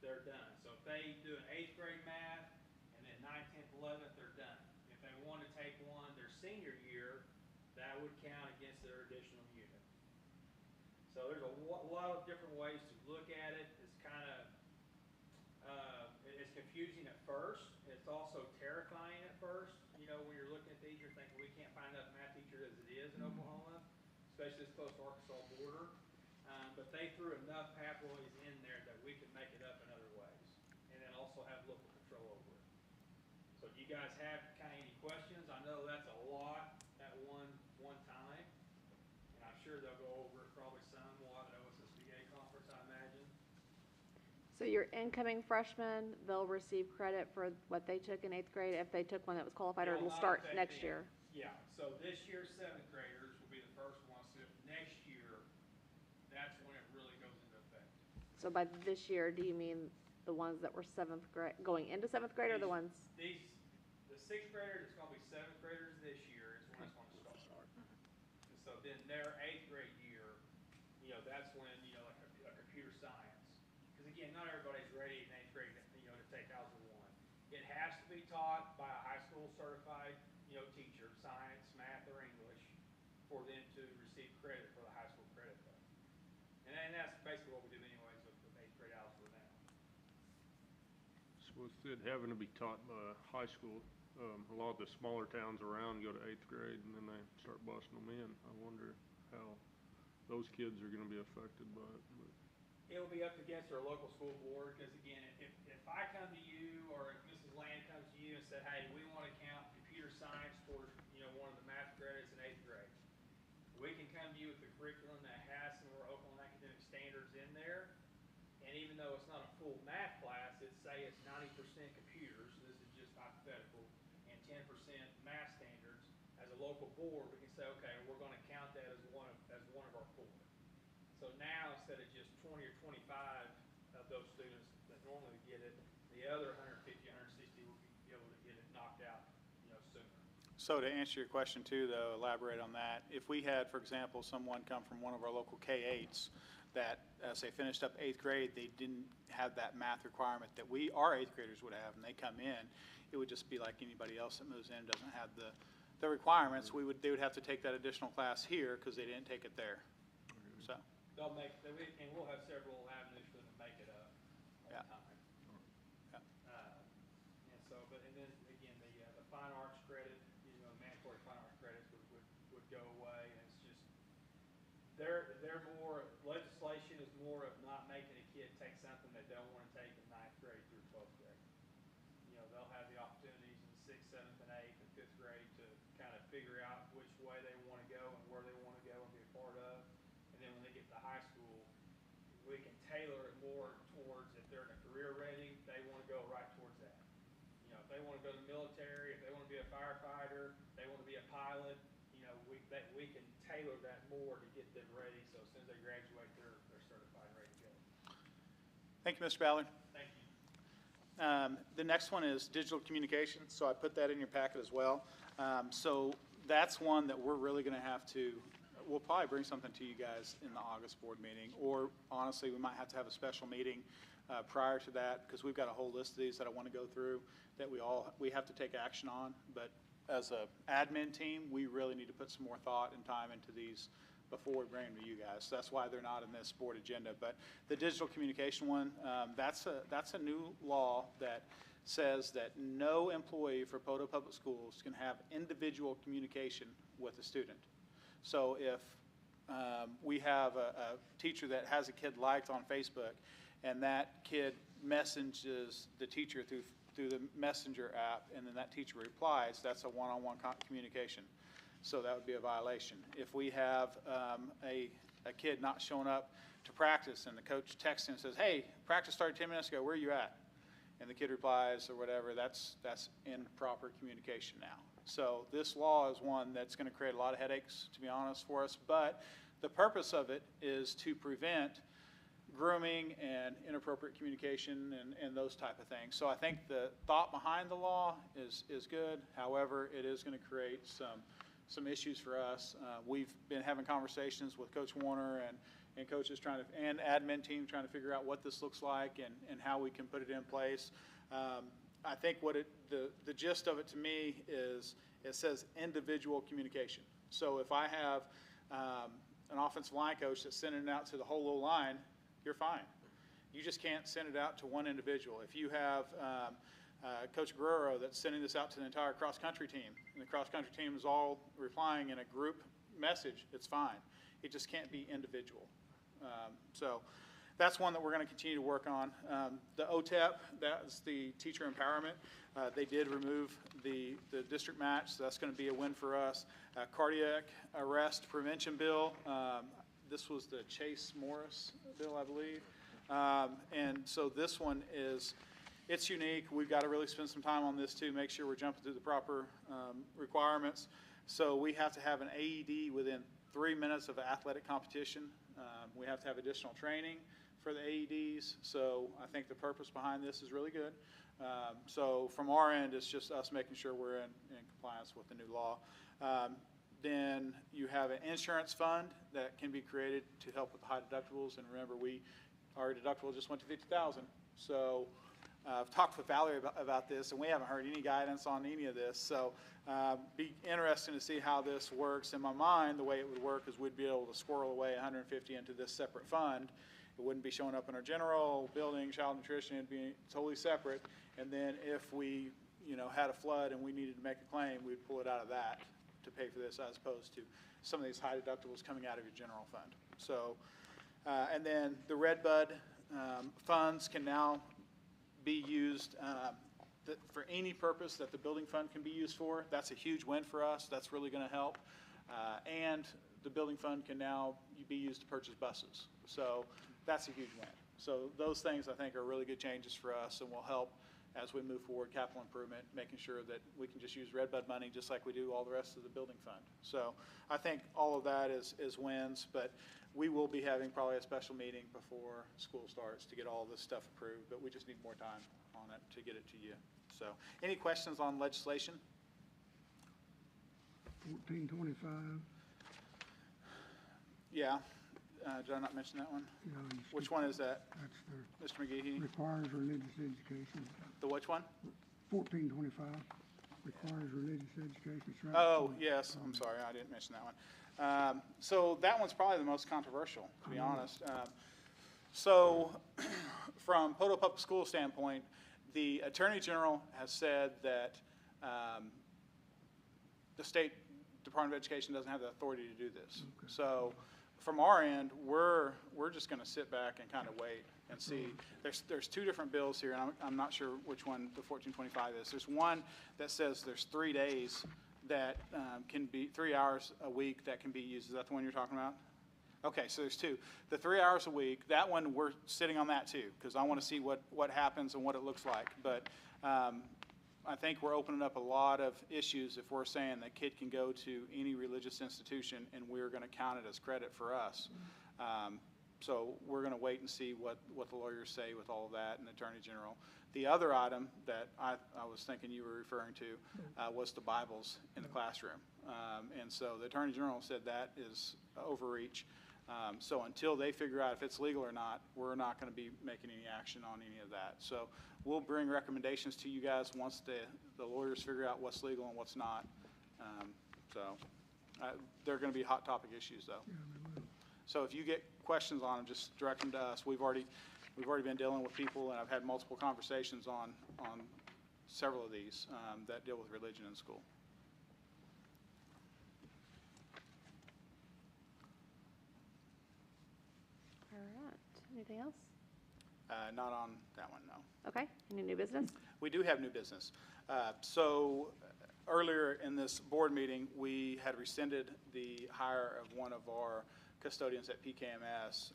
they're done. So if they do an 8th grade math, and then 9th, 10th, 11th, they're done. If they want to take one their senior year, that would count against their additional unit. So there's a lot of different ways to look at it. It's kind of, it's confusing at first. It's also terrifying at first. You know, when you're looking at these, you're thinking, we can't find enough math teachers as it is in Oklahoma, especially this close to Arkansas border. But they threw enough pathways in there that we could make it up in other ways, and then also have local control over it. So do you guys have kind of any questions? I know that's a lot at one time, and I'm sure they'll go over it probably somewhat at OSSBA conference, I imagine. So your incoming freshmen, they'll receive credit for what they took in 8th grade if they took one that was qualified, or It'll it'll not start affect next them. year? Yeah, so this year's 7th graders will be the first ones. So next year, that's when it really goes into effect. So by this year, do you mean the ones that were 7th grade, going into 7th grade, or the ones? The 6th graders, it's gonna be 7th graders this year is when it's gonna start. And so then their 8th grade year, you know, that's when, you know, like a computer science. Because again, not everybody's ready in 8th grade, you know, to take Algebra 1. It has to be taught by a high school certified, you know, teacher, science, math, or English, for them to receive credit for the high school credit though. And that's basically what we do anyways with 8th grade algebra now. So with it having to be taught by high school, a lot of the smaller towns around go to 8th grade and then they start busting them in. I wonder how those kids are gonna be affected by it. But It'll be up against our local school board, because again, if I come to you, or if Mrs. Land comes to you and said, hey, we want to count computer science towards, you know, one of the math credits in 8th grade, we can come to you with a curriculum that has some of our Oklahoma academic standards in there, and even though it's not a full math class, say it's 90% computers, this is just hypothetical, and 10% math standards, as a local board, we can say, okay, we're going to count that as one of our 4. So now, instead of just 20 or 25 of those students that normally get it, the other 150, 160 will be able to get it knocked out, you know, sooner. So to answer your question too, though, elaborate on that. If we had, for example, someone come from one of our local K-8s that, as they finished up 8th grade, they didn't have that math requirement that our 8th graders would have, and they come in, it would just be like anybody else that moves in, doesn't have the requirements. They would have to take that additional class here because they didn't take it there. So. And we'll have several avenues for them to make it up all the time. And so, and then again, the fine arts credit, you know, mandatory fine arts credits would go away, and it's just, they're more, legislation is more of not making a kid take something they don't want to take in 9th grade through 12th grade. You know, they'll have the opportunities in 6th, 7th, and 8th, and 5th grade to kind of figure out which way they want to go and where they want to go and be a part of. And then when they get to high school, we can tailor it more towards, if they're in a career ready, they want to go right towards that. You know, if they want to go to the military, if they want to be a firefighter, they want to be a pilot, you know, we can tailor that more to get them ready, so as soon as they graduate, they're certified and ready to go. Thank you, Mr. Ballard. Thank you. The next one is digital communication, so I put that in your packet as well. So that's one that we're really going to have to, we'll probably bring something to you guys in the August board meeting, or honestly, we might have to have a special meeting prior to that, because we've got a whole list of these that I want to go through that we have to take action on. But as a admin team, we really need to put some more thought and time into these before we bring them to you guys. So that's why they're not in this board agenda. But the digital communication one, that's a new law that says that no employee for Poto Public Schools can have individual communication with a student. So if we have a teacher that has a kid liked on Facebook, and that kid messages the teacher through the Messenger app, and then that teacher replies, that's a one-on-one communication. So that would be a violation. If we have a kid not showing up to practice, and the coach texts him and says, hey, practice started 10 minutes ago, where are you at? And the kid replies or whatever, that's improper communication now. So this law is one that's going to create a lot of headaches, to be honest, for us. But the purpose of it is to prevent grooming and inappropriate communication and those type of things. So I think the thought behind the law is good. However, it is going to create some issues for us. We've been having conversations with Coach Warner and coaches and admin team trying to figure out what this looks like and how we can put it in place. I think the gist of it to me is it says individual communication. So if I have an offensive line coach that's sending it out to the whole little line, you're fine. You just can't send it out to one individual. If you have Coach Guerrero that's sending this out to the entire cross-country team, and the cross-country team is all replying in a group message, it's fine. It just can't be individual. So that's one that we're going to continue to work on. The OTEP, that's the teacher empowerment. They did remove the district match, so that's going to be a win for us. Cardiac arrest prevention bill. This was the Chase Morris bill, I believe. And so this one is, it's unique. We've got to really spend some time on this too, make sure we're jumping through the proper requirements. So we have to have an AED within 3 minutes of an athletic competition. We have to have additional training for the AEDs. So I think the purpose behind this is really good. So from our end, it's just us making sure we're in compliance with the new law. Then you have an insurance fund that can be created to help with the high deductibles. And remember, our deductible just went to $50,000. So I've talked with Valerie about this, and we haven't heard any guidance on any of this. So be interesting to see how this works. In my mind, the way it would work is we'd be able to squirrel away $150 into this separate fund. It wouldn't be showing up in our general building, child nutrition. It'd be totally separate. And then if we, had a flood and we needed to make a claim, we'd pull it out of that to pay for this, as opposed to some of these high deductibles coming out of your general fund. So, and then the Redbud funds can now be used for any purpose that the building fund can be used for. That's a huge win for us. That's really going to help. And the building fund can now be used to purchase buses. So that's a huge win. So those things, I think, are really good changes for us and will help as we move forward capital improvement, making sure that we can just use Redbud money just like we do all the rest of the building fund. So I think all of that is wins, but we will be having probably a special meeting before school starts to get all this stuff approved, but we just need more time on it to get it to you. So any questions on legislation? 1425. Yeah. Did I not mention that one? You know, Which one is that, That's Mr. McGehee? requires religious education. The which one? 1425 requires religious education. It's right Oh, before- yes, I'm sorry, I didn't mention that one. So that one's probably the most controversial, to be honest. So from Poto Public School standpoint, the Attorney General has said that the State Department of Education doesn't have the authority to do this. Okay. So from our end, we're just going to sit back and kind of wait and see. There's two different bills here, and I'm not sure which one the 1425 is. There's one that says there's 3 days that can be 3 hours a week that can be used. Is that the one you're talking about? Okay, so there's two. The 3 hours a week, that one we're sitting on that too, because I want to see what happens and what it looks like. But I think we're opening up a lot of issues if we're saying that kid can go to any religious institution and we're going to count it as credit for us. So we're going to wait and see what the lawyers say with all of that and the Attorney General. The other item that I was thinking you were referring to was the Bibles in the classroom. And so the Attorney General said that is overreach. So until they figure out if it's legal or not, we're not going to be making any action on any of that. So we'll bring recommendations to you guys once the lawyers figure out what's legal and what's not. They're going to be hot topic issues, though. So if you get questions on them, just direct them to us. We've already been dealing with people, and I've had multiple conversations on several of these that deal with religion in school. All right. Anything else? Not on that one, no. Okay. Any new business? We do have new business. So earlier in this board meeting, we had rescinded the hire of one of our custodians at PKMS.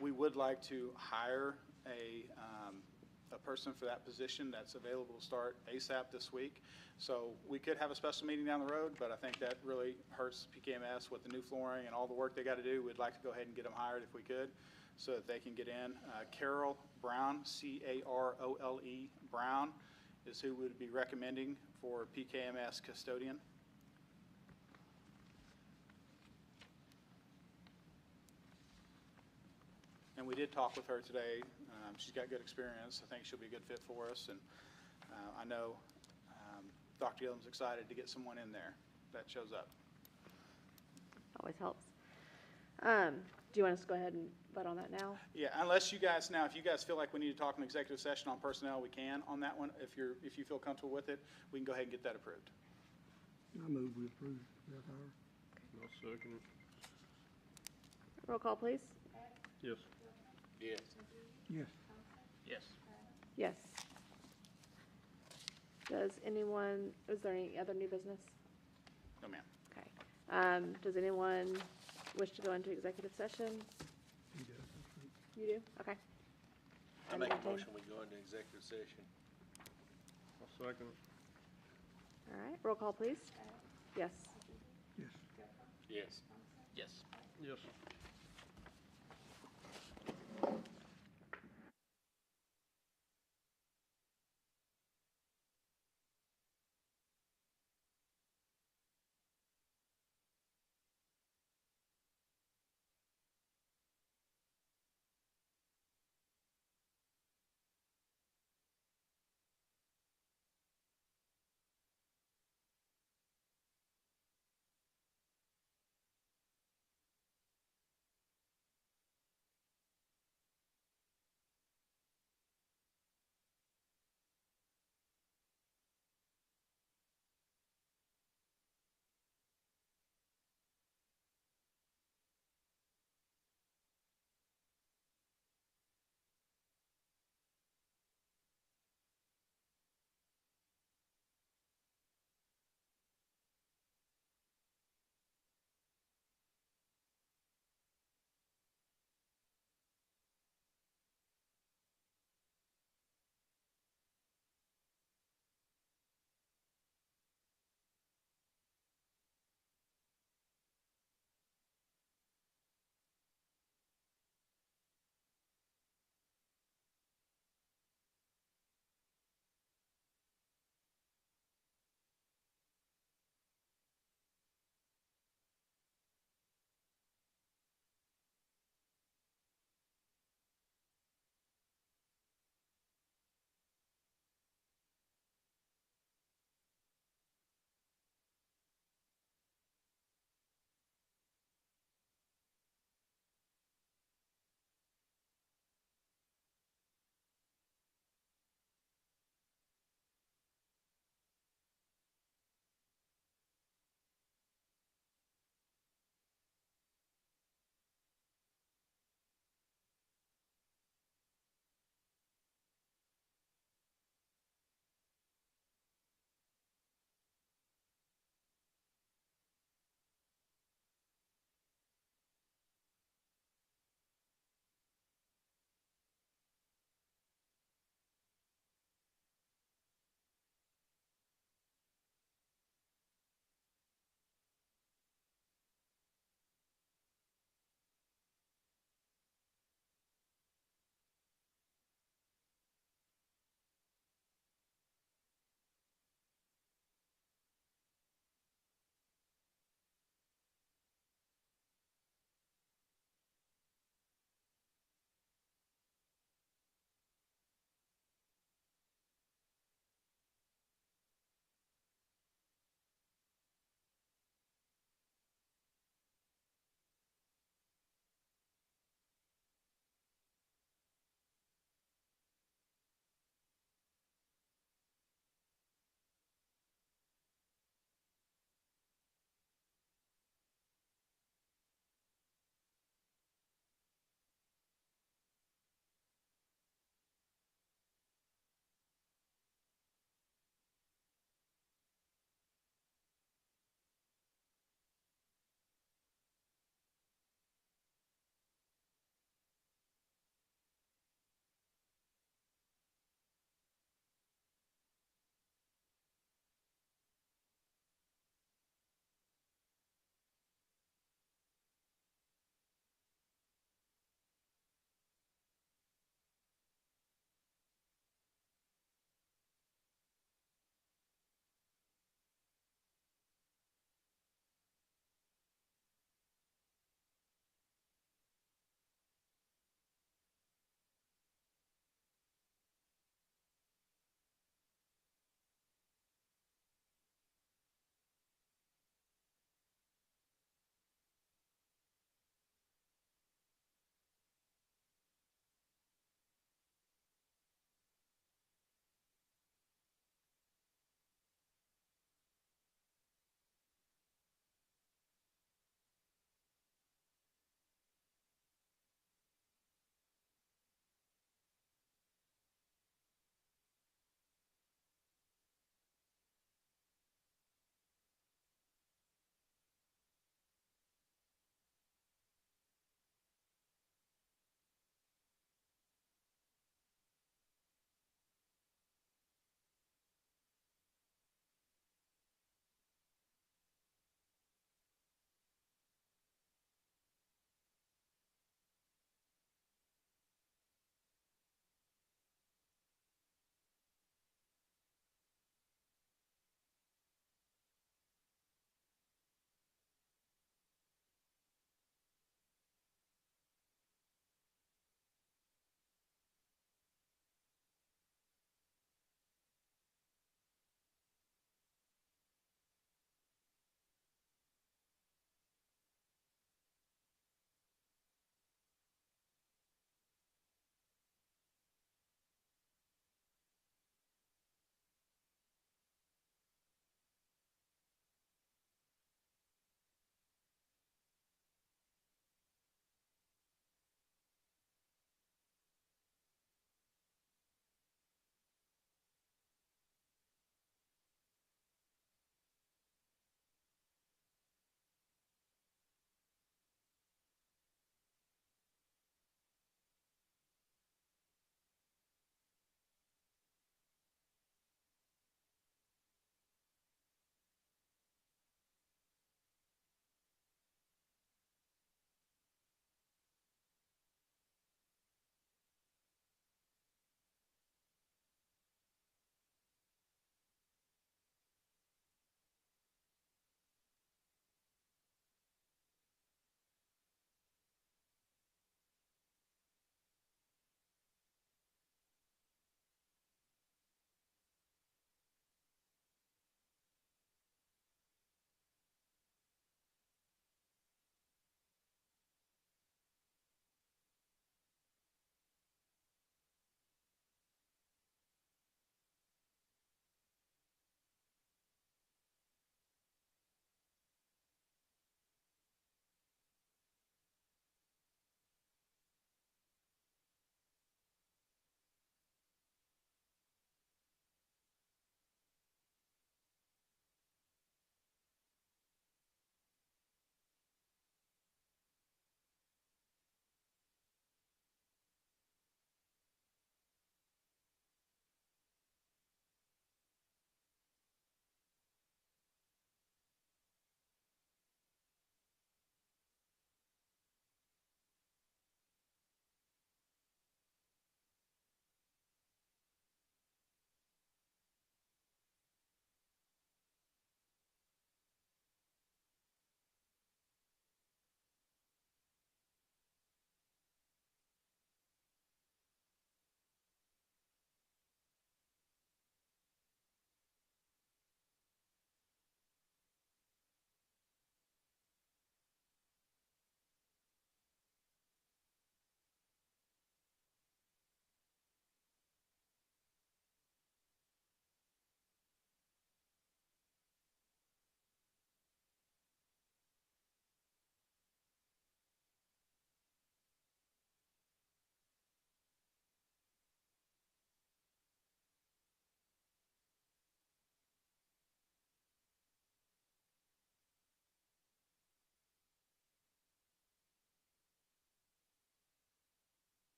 We would like to hire a person for that position that's available to start ASAP this week. So we could have a special meeting down the road, but I think that really hurts PKMS with the new flooring and all the work they got to do. We'd like to go ahead and get them hired if we could, so that they can get in. Carol Brown, C-A-R-O-L-E, Brown, is who would be recommending for PKMS custodian. And we did talk with her today. She's got good experience. I think she'll be a good fit for us. And I know Dr. Gillum's excited to get someone in there that shows up. always helps. Do you want us to go ahead and vote on that now? Yeah, unless you guys, now, if you guys feel like we need to talk in executive session on personnel, we can on that one. If you feel comfortable with it, we can go ahead and get that approved. I move we approve that hire. I'll second it. Roll call, please. Yes. Yes. Yes. Yes. Yes. Is there any other new business? No, ma'am. Okay. Does anyone wish to go into executive session? He does, that's right. You do? Okay. I make a entertain- motion, we go into executive session. I'll second it. All right, roll call, please. Yes. Yes. Yes. Yes. Yes.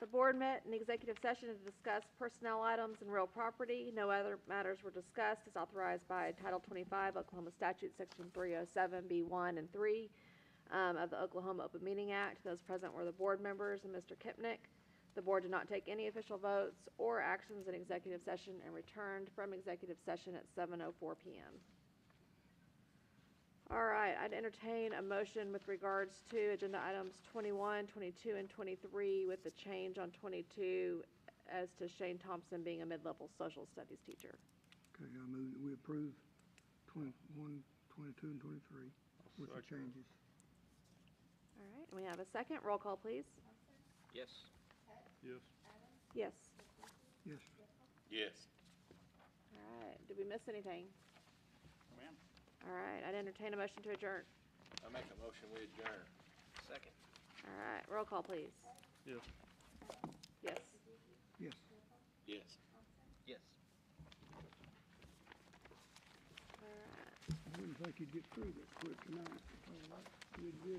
board met in executive session to discuss personnel items and real property. No other matters were discussed as authorized by Title 25 Oklahoma Statute, Section 307B1 and 3 of the Oklahoma Open Meeting Act. Those present were the board members and Mr. Kipnick. The board did not take any official votes or actions in executive session and returned from executive session at 7:04 p.m. All right, I'd entertain a motion with regards to agenda items 21, 22, and 23 with the change on 22 as to Shane Thompson being a mid-level social studies teacher. Okay, I move that we approve 21, 22, and 23 with the changes. All right, and we have a second. Roll call, please. Yes. Yes. Yes. Yes. Yes. All right, did we miss anything? Ma'am? All right, I'd entertain a motion to adjourn. I make a motion, we adjourn. Second. All right, roll call, please. Yes. Yes. Yes. Yes. Yes. All right. I wouldn't think you'd get through that quick tonight. You did good.